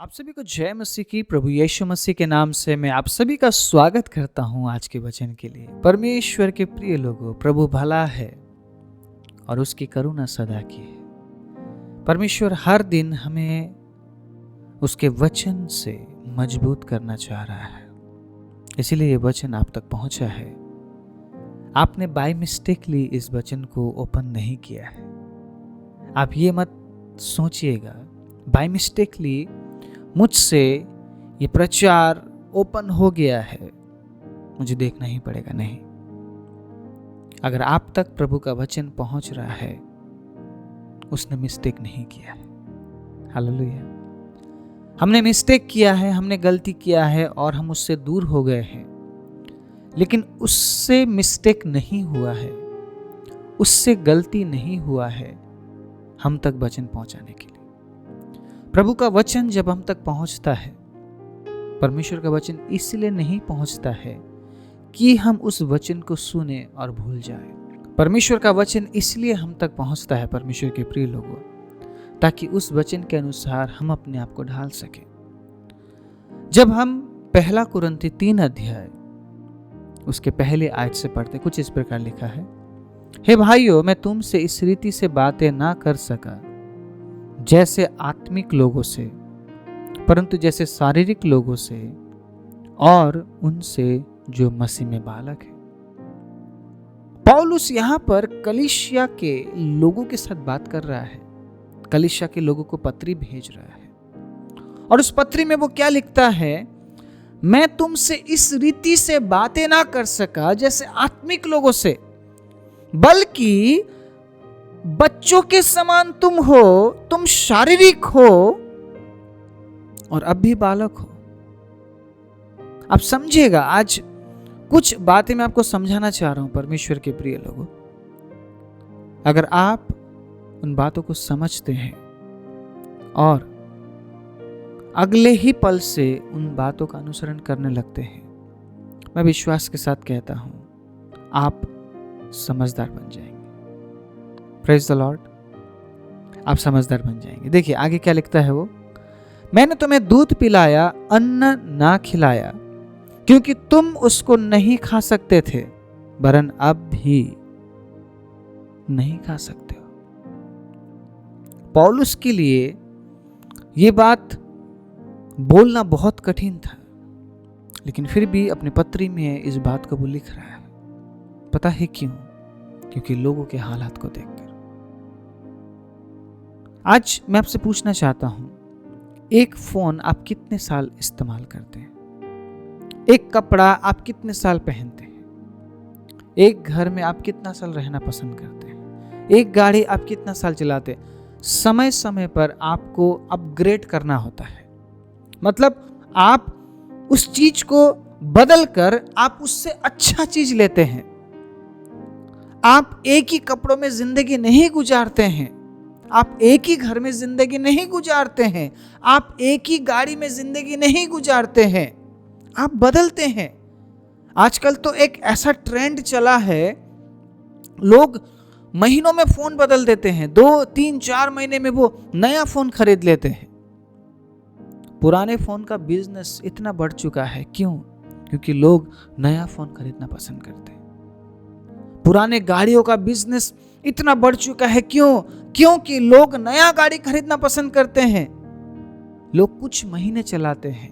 आप सभी को जय मसीह की। प्रभु यीशु मसीह के नाम से मैं आप सभी का स्वागत करता हूं आज के वचन के लिए। परमेश्वर के प्रिय लोगों, प्रभु भला है और उसकी करुणा सदा की है। परमेश्वर हर दिन हमें उसके वचन से मजबूत करना चाह रहा है, इसीलिए ये वचन आप तक पहुंचा है। आपने बाय मिस्टेकली इस वचन को ओपन नहीं किया है। आप ये मत सोचिएगा बाय मिस्टेकली मुझसे ये प्रचार ओपन हो गया है, मुझे देखना ही पड़ेगा। नहीं, अगर आप तक प्रभु का वचन पहुंच रहा है, उसने मिस्टेक नहीं किया है। हालेलुया। हमने मिस्टेक किया है, हमने गलती किया है और हम उससे दूर हो गए हैं, लेकिन उससे मिस्टेक नहीं हुआ है, उससे गलती नहीं हुआ है हम तक वचन पहुंचाने के लिए। प्रभु का वचन जब हम तक पहुंचता है, परमेश्वर का वचन इसलिए नहीं पहुंचता है कि हम उस वचन को सुने और भूल जाए। परमेश्वर का वचन इसलिए हम तक पहुंचता है परमेश्वर के प्रिय लोगों, ताकि उस वचन के अनुसार हम अपने आप को ढाल सकें। जब हम पहला कुरिन्थी 3 अध्याय उसके पहले आयत से पढ़ते, कुछ इस प्रकार लिखा है, हे भाइयों, मैं तुमसे इस रीति से बातें ना कर सका जैसे आत्मिक लोगों से, परंतु जैसे शारीरिक लोगों से और उनसे जो मसीह में बालक है। पौलुस यहां पर कलीसिया के लोगों के साथ बात कर रहा है, कलीसिया के लोगों को पत्री भेज रहा है, और उस पत्री में वो क्या लिखता है, मैं तुमसे इस रीति से बातें ना कर सका जैसे आत्मिक लोगों से, बल्कि बच्चों के समान तुम हो, तुम शारीरिक हो और अब भी बालक हो। आप समझिएगा, आज कुछ बातें मैं आपको समझाना चाह रहा हूं परमेश्वर के प्रिय लोगों। अगर आप उन बातों को समझते हैं और अगले ही पल से उन बातों का अनुसरण करने लगते हैं, मैं विश्वास के साथ कहता हूं आप समझदार बन जाएंगे। Praise the Lord. आप समझदार बन जाएंगे। देखिए आगे क्या लिखता है वो, मैंने तुम्हें दूध पिलाया, अन्न ना खिलाया, क्योंकि तुम उसको नहीं खा सकते थे, वरन अब भी नहीं खा सकते हो। पौलुस के लिए ये बात बोलना बहुत कठिन था, लेकिन फिर भी अपने पत्री में इस बात को वो लिख रहा है। पता है क्यों? क्योंकि लोगों के हालात को देखकर। आज मैं आपसे पूछना चाहता हूं, एक फोन आप कितने साल इस्तेमाल करते हैं? एक कपड़ा आप कितने साल पहनते हैं? एक घर में आप कितना साल रहना पसंद करते हैं? एक गाड़ी आप कितना साल चलाते हैं? समय समय पर आपको अपग्रेड करना होता है, मतलब आप उस चीज को बदल कर आप उससे अच्छा चीज लेते हैं। आप एक ही कपड़ों में जिंदगी नहीं गुजारते हैं, आप एक ही घर में जिंदगी नहीं गुजारते हैं, आप एक ही गाड़ी में जिंदगी नहीं गुजारते हैं, आप बदलते हैं। आजकल तो एक ऐसा ट्रेंड चला है, लोग महीनों में फोन बदल देते हैं, 2, 3, 4 महीने में वो नया फोन खरीद लेते हैं। पुराने फोन का बिजनेस इतना बढ़ चुका है, क्यों? क्योंकि लोग नया फोन खरीदना पसंद करते हैं। पुराने गाड़ियों का बिजनेस इतना बढ़ चुका है, क्यों? क्योंकि लोग नया गाड़ी खरीदना पसंद करते हैं। लोग कुछ महीने चलाते हैं,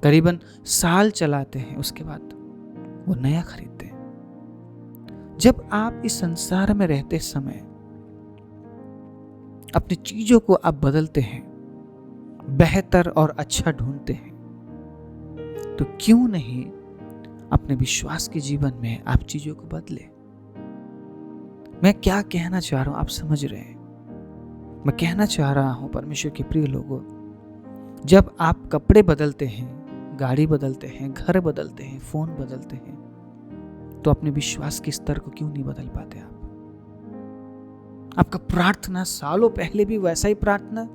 करीबन साल चलाते हैं, उसके बाद वो नया खरीदते हैं। जब आप इस संसार में रहते समय अपनी चीजों को आप बदलते हैं, बेहतर और अच्छा ढूंढते हैं, तो क्यों नहीं अपने विश्वास के जीवन में आप चीजों को बदले? मैं क्या कहना चाह रहा हूं आप समझ रहे हैं? मैं कहना चाह रहा हूं परमेश्वर के प्रिय लोगों, जब आप कपड़े बदलते हैं, गाड़ी बदलते हैं, घर बदलते हैं, फोन बदलते हैं, तो अपने विश्वास के स्तर को क्यों नहीं बदल पाते आप? आपका प्रार्थना सालों पहले भी वैसा ही प्रार्थना,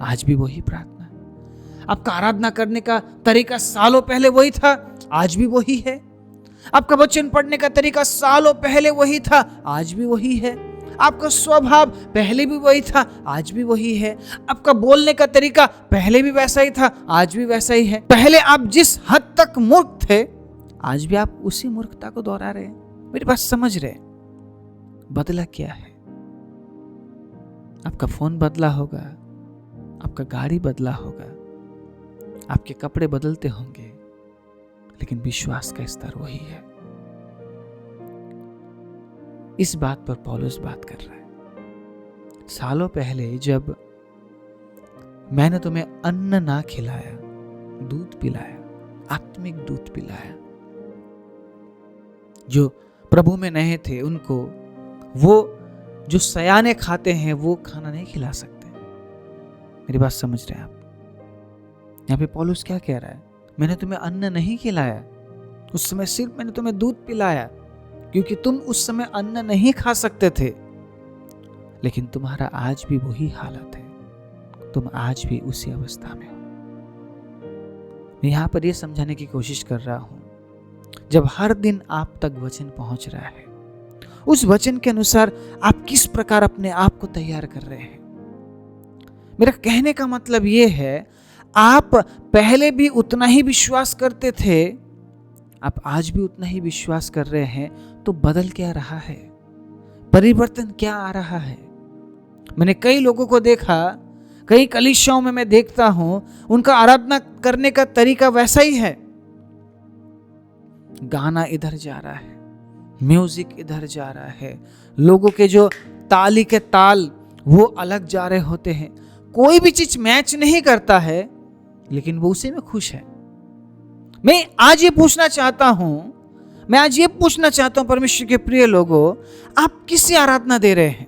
आज भी वही प्रार्थना। आपका आराधना करने का तरीका सालों पहले वही था, आज भी वही है। आपका वचन पढ़ने का तरीका सालों पहले वही था, आज भी वही है। आपका स्वभाव पहले भी वही था, आज भी वही है। आपका बोलने का तरीका पहले भी वैसा ही था, आज भी वैसा ही है। पहले आप जिस हद तक मूर्ख थे, आज भी आप उसी मूर्खता को दोहरा रहे हैं। मेरी बात समझ रहे? बदला क्या है? आपका फोन बदला होगा, आपका गाड़ी बदला होगा, आपके कपड़े बदलते होंगे, लेकिन विश्वास का स्तर वही है। इस बात पर पौलुस बात कर रहा है। सालों पहले जब मैंने तुम्हें अन्न ना खिलाया, दूध पिलाया, आत्मिक दूध पिलाया, जो प्रभु में नए थे उनको, वो जो सयाने खाते हैं वो खाना नहीं खिला सकते। मेरी बात समझ रहे हैं आप? यहाँ पे पौलुस क्या कह रहा है? मैंने तुम्हें अन्न नहीं खिलाया, उस समय सिर्फ मैंने तुम्हें दूध पिलाया, क्योंकि तुम उस समय अन्न नहीं खा सकते थे। लेकिन तुम्हारा आज भी वही हालत है, तुम आज भी उसी अवस्था में हो। मैं यहां पर यह समझाने की कोशिश कर रहा हूं, जब हर दिन आप तक वचन पहुंच रहा है, उस वचन के अनुसार आप किस प्रकार अपने आप को तैयार कर रहे हैं। मेरा कहने का मतलब यह है, आप पहले भी उतना ही विश्वास करते थे, आप आज भी उतना ही विश्वास कर रहे हैं, तो बदल क्या रहा है? परिवर्तन क्या आ रहा है? मैंने कई लोगों को देखा, कई कलीसियाओं में मैं देखता हूं, उनका आराधना करने का तरीका वैसा ही है। गाना इधर जा रहा है, म्यूजिक इधर जा रहा है, लोगों के जो ताली के ताल वो अलग जा रहे होते हैं, कोई भी चीज मैच नहीं करता है, लेकिन वो उसी में खुश है। मैं आज ये पूछना चाहता हूं परमेश्वर के प्रिय लोगों, आप किसकी आराधना दे रहे हैं?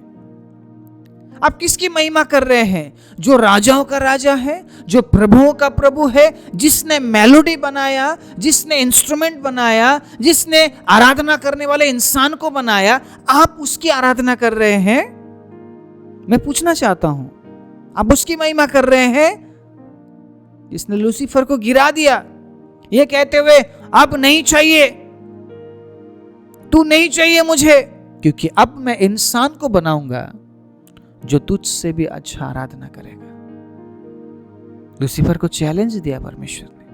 आप किसकी महिमा कर रहे हैं? जो राजाओं का राजा है, जो प्रभुओं का प्रभु है, जिसने मेलोडी बनाया, जिसने इंस्ट्रूमेंट बनाया, जिसने आराधना करने वाले इंसान को बनाया, आप उसकी आराधना कर रहे हैं? मैं पूछना चाहता हूं, आप उसकी महिमा कर रहे हैं जिसने लूसीफर को गिरा दिया, ये कहते हुए अब नहीं चाहिए, तू नहीं चाहिए मुझे, क्योंकि अब मैं इंसान को बनाऊंगा जो तुझसे भी अच्छा आराधना करेगा। लूसीफर को चैलेंज दिया परमेश्वर ने।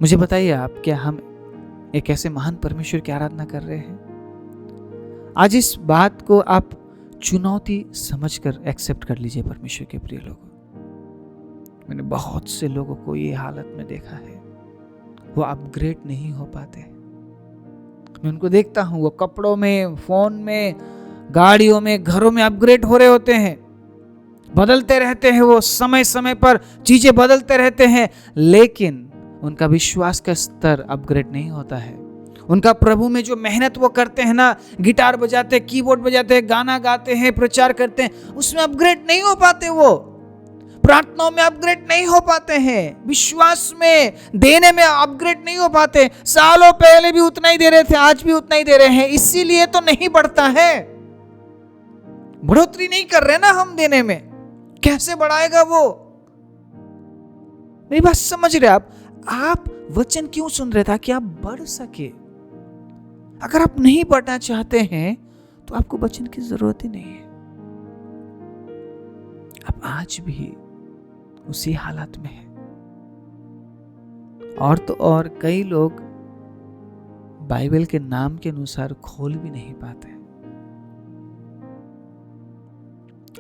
मुझे बताइए आप, क्या हम एक ऐसे महान परमेश्वर की आराधना कर रहे हैं? आज इस बात को आप चुनौती समझकर एक्सेप्ट कर लीजिए परमेश्वर के प्रिय लोगों। मैंने बहुत से लोगों को ये हालत में देखा है, वो अपग्रेड नहीं हो पाते। मैं उनको देखता हूं, वो कपड़ों में, फोन में, गाड़ियों में, घरों में अपग्रेड हो रहे होते हैं, बदलते रहते हैं, वो समय समय पर चीजें बदलते रहते हैं, लेकिन उनका विश्वास का स्तर अपग्रेड नहीं होता है। उनका प्रभु में जो मेहनत वो करते हैं ना, गिटार बजाते हैं, कीबोर्ड बजाते हैं, गाना गाते हैं, प्रचार करते हैं, उसमें अपग्रेड नहीं हो पाते। वो प्रार्थनाओं में अपग्रेड नहीं हो पाते हैं, विश्वास में, देने में अपग्रेड नहीं हो पाते। सालों पहले भी उतना ही दे रहे थे, आज भी उतना ही दे रहे हैं, इसीलिए तो नहीं बढ़ता है। बढ़ोतरी नहीं कर रहे ना हम देने में, कैसे बढ़ाएगा वो? मेरी बात समझ रहे आप वचन क्यों सुन रहे, ताकि आप बढ़ सके। अगर आप नहीं बढ़ना चाहते हैं तो आपको वचन की जरूरत ही नहीं है। आप आज भी उसी हालत में है। और तो और कई लोग बाइबल के नाम के अनुसार खोल भी नहीं पाते।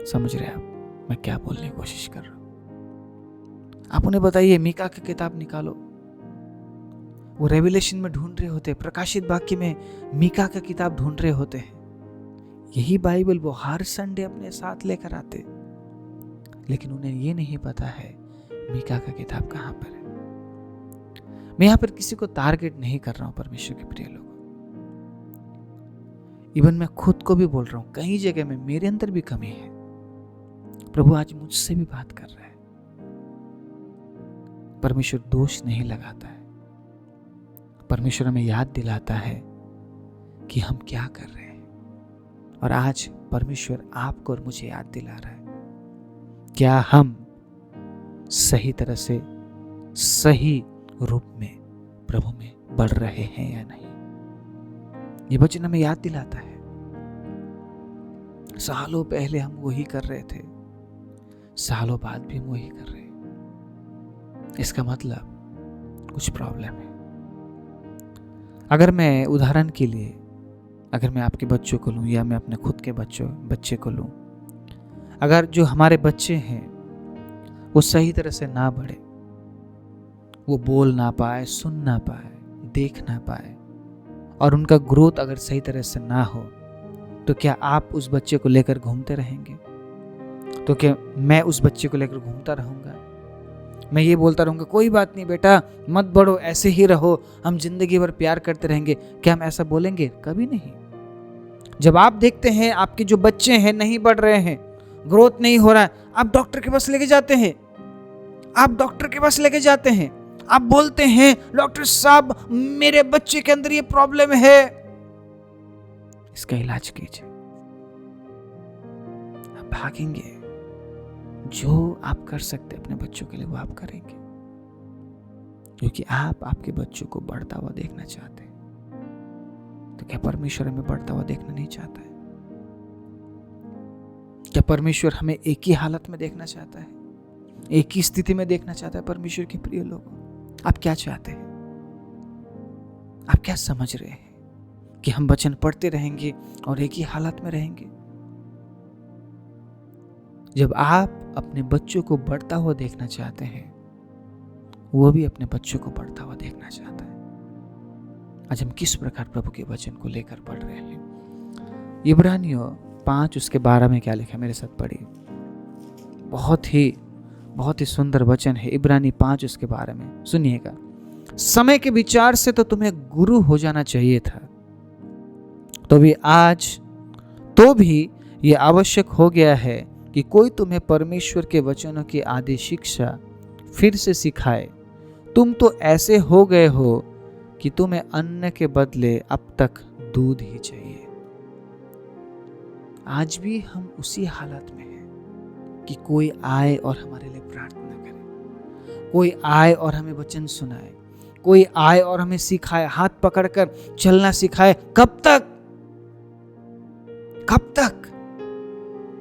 समझ रहे आप मैं क्या बोलने की कोशिश कर रहा हूं? आप उन्हें बताइए, मीका की किताब निकालो, वो रेवलेशन में ढूंढ रहे होते, प्रकाशित वाक्य में मीका की किताब ढूंढ रहे होते हैं। यही बाइबल वो हर संडे अपने साथ लेकर आते, लेकिन उन्हें ये नहीं पता है मीका का किताब कहां पर है। मैं यहां पर किसी को टारगेट नहीं कर रहा हूं परमेश्वर के प्रिय लोगों। इवन मैं खुद को भी बोल रहा हूं, कई जगह में मेरे अंदर भी कमी है। प्रभु आज मुझसे भी बात कर रहा है। परमेश्वर दोष नहीं लगाता है, परमेश्वर हमें याद दिलाता है कि हम क्या कर रहे हैं। और आज परमेश्वर आपको और मुझे याद दिला रहा है, क्या हम सही तरह से, सही रूप में प्रभु में बढ़ रहे हैं या नहीं। ये वचन हमें याद दिलाता है। सालों पहले हम वही कर रहे थे, सालों बाद भी हम वही कर रहे हैं। इसका मतलब कुछ प्रॉब्लम है। अगर मैं उदाहरण के लिए, अगर मैं आपके बच्चों को लूँ या मैं अपने खुद के बच्चे को लूँ, अगर जो हमारे बच्चे हैं वो सही तरह से ना बढ़े, वो बोल ना पाए, सुन ना पाए, देख ना पाए, और उनका ग्रोथ अगर सही तरह से ना हो, तो क्या आप उस बच्चे को लेकर घूमते रहेंगे? तो क्या मैं उस बच्चे को लेकर घूमता रहूँगा? मैं ये बोलता रहूँगा कोई बात नहीं बेटा, मत बढ़ो, ऐसे ही रहो, हम जिंदगी भर प्यार करते रहेंगे? क्या हम ऐसा बोलेंगे? कभी नहीं। जब आप देखते हैं आपके जो बच्चे हैं नहीं बढ़ रहे हैं, ग्रोथ नहीं हो रहा है, आप डॉक्टर के पास लेके जाते हैं, आप बोलते हैं डॉक्टर साहब मेरे बच्चे के अंदर ये प्रॉब्लम है, इसका इलाज कीजिए। आप भागेंगे। जो आप कर सकते अपने बच्चों के लिए वो आप करेंगे, क्योंकि आप आपके बच्चों को बढ़ता हुआ देखना चाहते हैं। तो क्या परमेश्वर हमें बढ़ता हुआ देखना नहीं चाहता है? क्या परमेश्वर हमें एक ही हालत में देखना चाहता है, एक ही स्थिति में देखना चाहता है? परमेश्वर के प्रिय लोगों, आप क्या चाहते हैं? आप क्या समझ रहे हैं कि हम वचन पढ़ते रहेंगे और एक ही हालत में रहेंगे? जब आप अपने बच्चों को बढ़ता हुआ देखना चाहते हैं, वो भी अपने बच्चों को बढ़ता हुआ देखना चाहता है। आज हम किस प्रकार प्रभु के वचन को लेकर पढ़ रहे हैं? इब्रानियों 5 उसके 12 में क्या लिखा, मेरे साथ पढ़िए। बहुत ही सुंदर वचन है। इब्रानी 5 उसके 12 में सुनिएगा। समय के विचार से तो तुम्हें गुरु हो जाना चाहिए था, तो भी यह आवश्यक हो गया है कि कोई तुम्हें परमेश्वर के वचनों की आदि शिक्षा फिर से सिखाए। तुम तो ऐसे हो गए हो कि तुम्हें अन्न के बदले अब तक दूध ही चाहिए। आज भी हम उसी हालत में हैं कि कोई आए और हमारे लिए प्रार्थना करे, कोई आए और हमें वचन सुनाए, कोई आए और हमें सिखाए, हाथ पकड़कर चलना सिखाए। कब तक?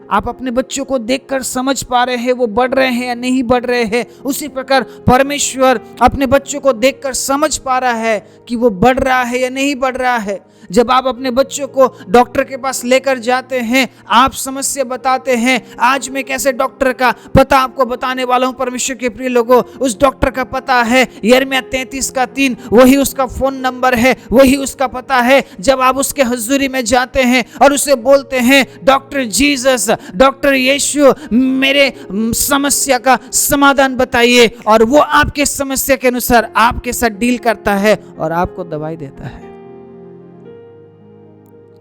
आप अपने बच्चों को देखकर समझ पा रहे हैं वो बढ़ रहे हैं या नहीं बढ़ रहे हैं? उसी प्रकार परमेश्वर अपने बच्चों को देखकर समझ पा रहा है कि वो बढ़ रहा है या नहीं बढ़ रहा है। जब आप अपने बच्चों को डॉक्टर के पास लेकर जाते हैं, आप समस्या बताते हैं। आज मैं कैसे डॉक्टर का पता आपको बताने वाला हूं परमेश्वर के प्रिय लोगों। उस डॉक्टर का पता है यिर्मयाह 33:3, वही उसका फोन नंबर है, वही उसका पता है। जब आप उसके हुजूरी में जाते हैं और उसे बोलते हैं डॉक्टर जीसस, डॉक्टर यीशु, मेरे समस्या का समाधान बताइए, और वो आपके समस्या के अनुसार आपके साथ डील करता है और आपको दवाई देता है।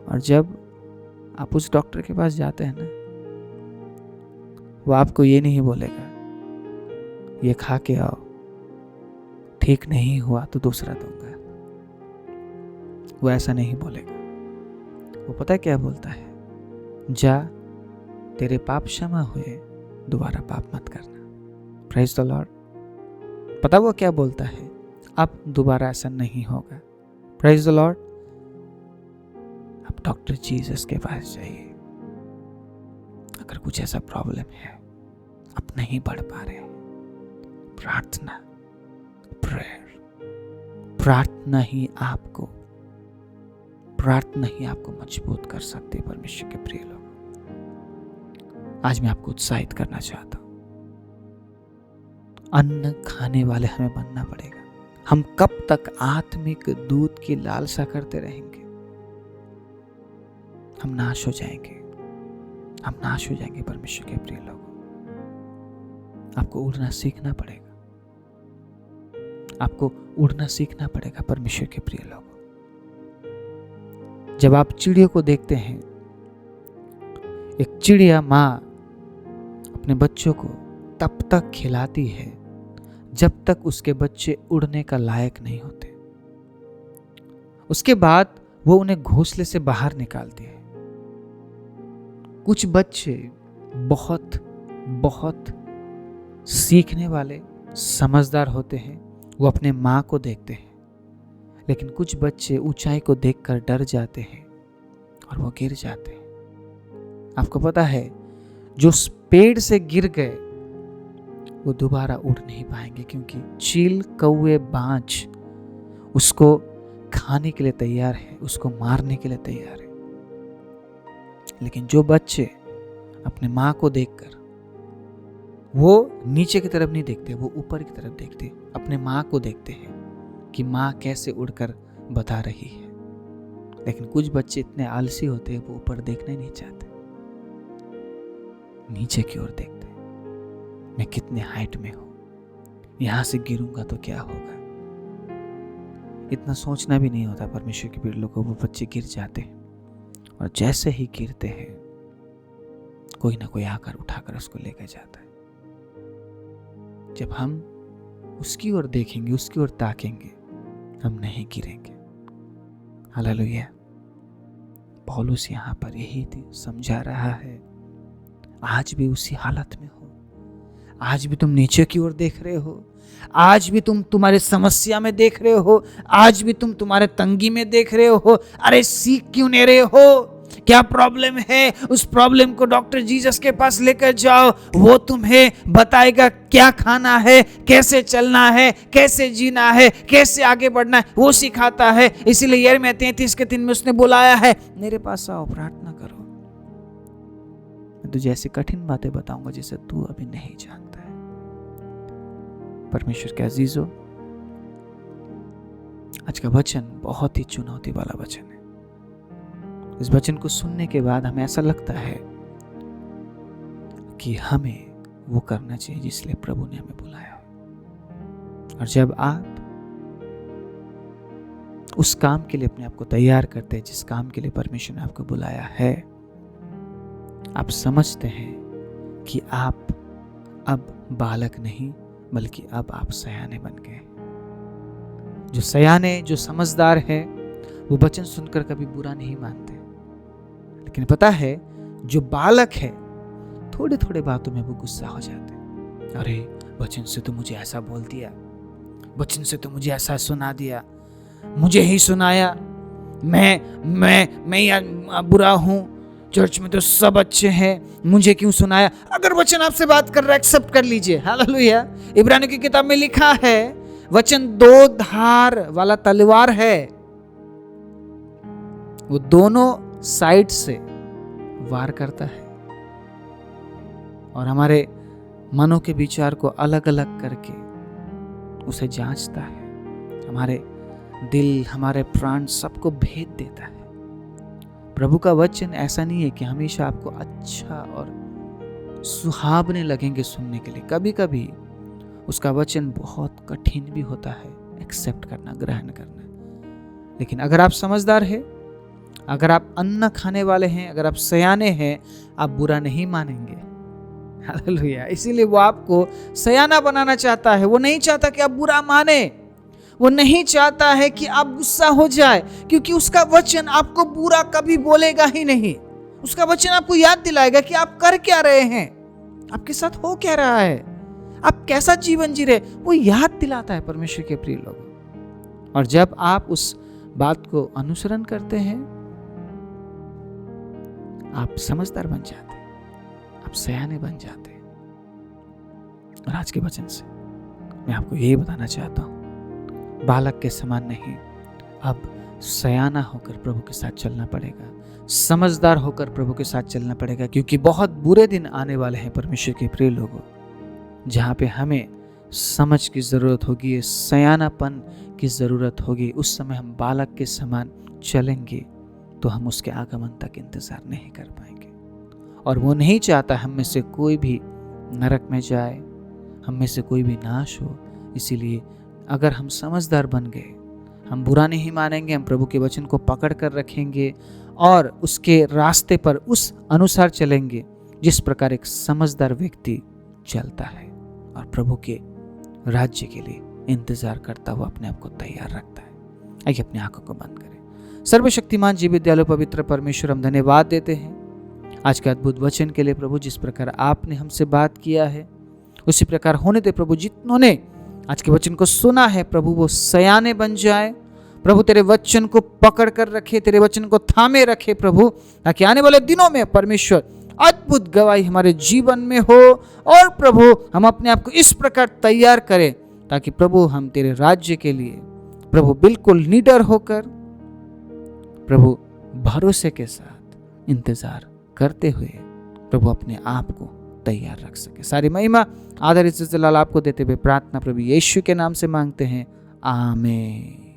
और जब आप उस डॉक्टर के पास जाते हैं ना, वो आपको ये नहीं बोलेगा ये खा के आओ, ठीक नहीं हुआ तो दूसरा दूंगा। वो ऐसा नहीं बोलेगा। वो पता है क्या बोलता है? जा, तेरे पाप क्षमा हुए, दोबारा पाप मत करना। Praise the Lord. पता वो क्या बोलता है? अब दोबारा ऐसा नहीं होगा। Praise the Lord. अब डॉक्टर जीसस के पास जाइए। अगर कुछ ऐसा प्रॉब्लम है, आप नहीं बढ़ पा रहे, प्रार्थना, प्रेयर, प्रार्थना ही आपको मजबूत कर सकती है। परमेश्वर के प्रिय लोग, आज मैं आपको उत्साहित करना चाहता हूं। अन्न खाने वाले हमें बनना पड़ेगा। हम कब तक आत्मिक दूध की लालसा करते रहेंगे? हम नाश हो जाएंगे परमेश्वर के प्रिय लोगों। आपको उड़ना सीखना पड़ेगा परमेश्वर के प्रिय लोगों। जब आप चिड़ियों को देखते हैं, एक चिड़िया माँ अपने बच्चों को तब तक खिलाती है जब तक उसके बच्चे उड़ने का लायक नहीं होते। उसके बाद वो उन्हें घोंसले से बाहर निकालती है। कुछ बच्चे बहुत सीखने वाले, समझदार होते हैं, वो अपने माँ को देखते हैं। लेकिन कुछ बच्चे ऊंचाई को देखकर डर जाते हैं और वो गिर जाते हैं। आपको पता है जो उस पेड़ से गिर गए वो दोबारा उड़ नहीं पाएंगे, क्योंकि चील, कौवे, बाज उसको खाने के लिए तैयार है, उसको मारने के लिए तैयार है। लेकिन जो बच्चे अपने माँ को देखकर वो नीचे की तरफ नहीं देखते, वो ऊपर की तरफ देखते, अपने माँ को देखते हैं कि माँ कैसे उड़कर बता रही है। लेकिन कुछ बच्चे इतने आलसी होते हैं वो ऊपर देखना ही नहीं चाहते, नीचे की ओर देखते हैं। मैं कितने हाइट में हूं, यहां से गिरूंगा तो क्या होगा। इतना सोचना भी नहीं होता परमेश्वर के प्रिय लोगों, वो बच्चे गिर जाते हैं और जैसे ही गिरते हैं कोई ना कोई आकर उठाकर उसको लेकर जाता है। जब हम उसकी ओर देखेंगे, उसकी ओर ताकेंगे, हम नहीं गिरेंगे। हालेलुया। पौलुस यहाँ पर यही समझा रहा है, आज भी उसी हालत में हो, आज भी तुम नीचे की ओर देख रहे हो, आज भी तुम तुम्हारे समस्या में देख रहे हो, आज भी तुम तुम्हारे तंगी में देख रहे हो। अरे सीख क्यों नहीं रहे हो? क्या प्रॉब्लम है? उस प्रॉब्लम को डॉक्टर जीसस के पास लेकर जाओ, वो तुम्हें बताएगा क्या खाना है, कैसे चलना है, कैसे जीना है, कैसे आगे बढ़ना है, वो सिखाता है। इसीलिए यिर्मयाह 33:3 में उसने बुलाया है, मेरे पास आओ, प्रार्थना करो, मैं तुझे ऐसी कठिन बातें बताऊंगा जिसे तू अभी नहीं जानता है। परमेश्वर के अजीजों, आज का वचन बहुत ही चुनौती वाला वचन है। इस वचन को सुनने के बाद हमें ऐसा लगता है कि हमें वो करना चाहिए जिसलिए प्रभु ने हमें बुलाया है। और जब आप उस काम के लिए अपने आप को तैयार करते हैं जिस काम के लिए परमेश्वर ने आपको बुलाया है, आप समझते हैं कि आप अब बालक नहीं बल्कि अब आप सयाने बन गए। जो सयाने, जो समझदार है, वो वचन सुनकर कभी बुरा नहीं मानते। लेकिन पता है जो बालक है, थोड़े थोड़े बातों में वो गुस्सा हो जाते हैं। अरे वचन से तो मुझे ऐसा बोल दिया, वचन से तो मुझे ऐसा सुना दिया, मुझे ही सुनाया, मैं या बुरा हूं, चर्च में तो सब अच्छे हैं, मुझे क्यों सुनाया? अगर वचन आपसे बात कर रहा है, एक्सेप्ट कर लीजिए। हालेलुया। इब्रानियों की किताब में लिखा है, वचन 2 धार वाला तलवार है, वो दोनों साइड से वार करता है और हमारे मनों के विचार को अलग अलग करके उसे जांचता है। हमारे दिल, हमारे प्राण सबको भेद देता है। प्रभु का वचन ऐसा नहीं है कि हमेशा आपको अच्छा और सुहावने लगेंगे सुनने के लिए। कभी कभी उसका वचन बहुत कठिन भी होता है एक्सेप्ट करना, ग्रहण करना। लेकिन अगर आप समझदार हैं, अगर आप अन्न खाने वाले हैं, अगर आप सयाने हैं, आप बुरा नहीं मानेंगे। हालेलुया। इसीलिए वो आपको सयाना बनाना चाहता है। वो नहीं चाहता कि आप बुरा माने, वो नहीं चाहता है कि आप गुस्सा हो जाए, क्योंकि उसका वचन आपको बुरा कभी बोलेगा ही नहीं। उसका वचन आपको याद दिलाएगा कि आप कर क्या रहे हैं, आपके साथ हो क्या रहा है, आप कैसा जीवन जी रहे, वो याद दिलाता है परमेश्वर के प्रिय लोग। और जब आप उस बात को अनुसरण करते हैं, आप समझदार बन जाते हैं, आप सयाने बन जाते हैं। और आज के वचन से मैं आपको यही बताना चाहता हूं, बालक के समान नहीं, अब सयाना होकर प्रभु के साथ चलना पड़ेगा, समझदार होकर प्रभु के साथ चलना पड़ेगा। क्योंकि बहुत बुरे दिन आने वाले हैं परमेश्वर के प्रिय लोगों, जहाँ पे हमें समझ की ज़रूरत होगी, सयानापन की ज़रूरत होगी। उस समय हम बालक के समान चलेंगे तो हम उसके आगमन तक इंतज़ार नहीं कर पाएंगे। और वो नहीं चाहता हम में से कोई भी नरक में जाए, हम में से कोई भी नाश हो। इसीलिए अगर हम समझदार बन गए, हम बुरा नहीं मानेंगे, हम प्रभु के वचन को पकड़ कर रखेंगे और उसके रास्ते पर उस अनुसार चलेंगे जिस प्रकार एक समझदार व्यक्ति चलता है और प्रभु के राज्य के लिए इंतजार करता हुआ अपने आप को तैयार रखता है। आइए अपनी आंखों को बंद करें। सर्वशक्तिमान जीवित दयालु पवित्र परमेश्वर, हम धन्यवाद देते हैं आज के अद्भुत वचन के लिए प्रभु। जिस प्रकार आपने हमसे बात किया है उसी प्रकार होने दे प्रभु। जिन्होंने आज के वचन को सुना है प्रभु, वो सयाने बन जाए प्रभु, तेरे वचन को पकड़ कर रखे, तेरे वचन को थामे रखे प्रभु, ताकि आने वाले दिनों में परमेश्वर अद्भुत गवाही हमारे जीवन में हो। और प्रभु हम अपने आप को इस प्रकार तैयार करें ताकि प्रभु हम तेरे राज्य के लिए प्रभु बिल्कुल निडर होकर प्रभु भरोसे के साथ इंतजार करते हुए प्रभु अपने आप को तैयार रख सके। सारी महिमा आदर इज्जत जलाल आपको देते हुए प्रार्थना प्रभु यीशु के नाम से मांगते हैं, आमीन।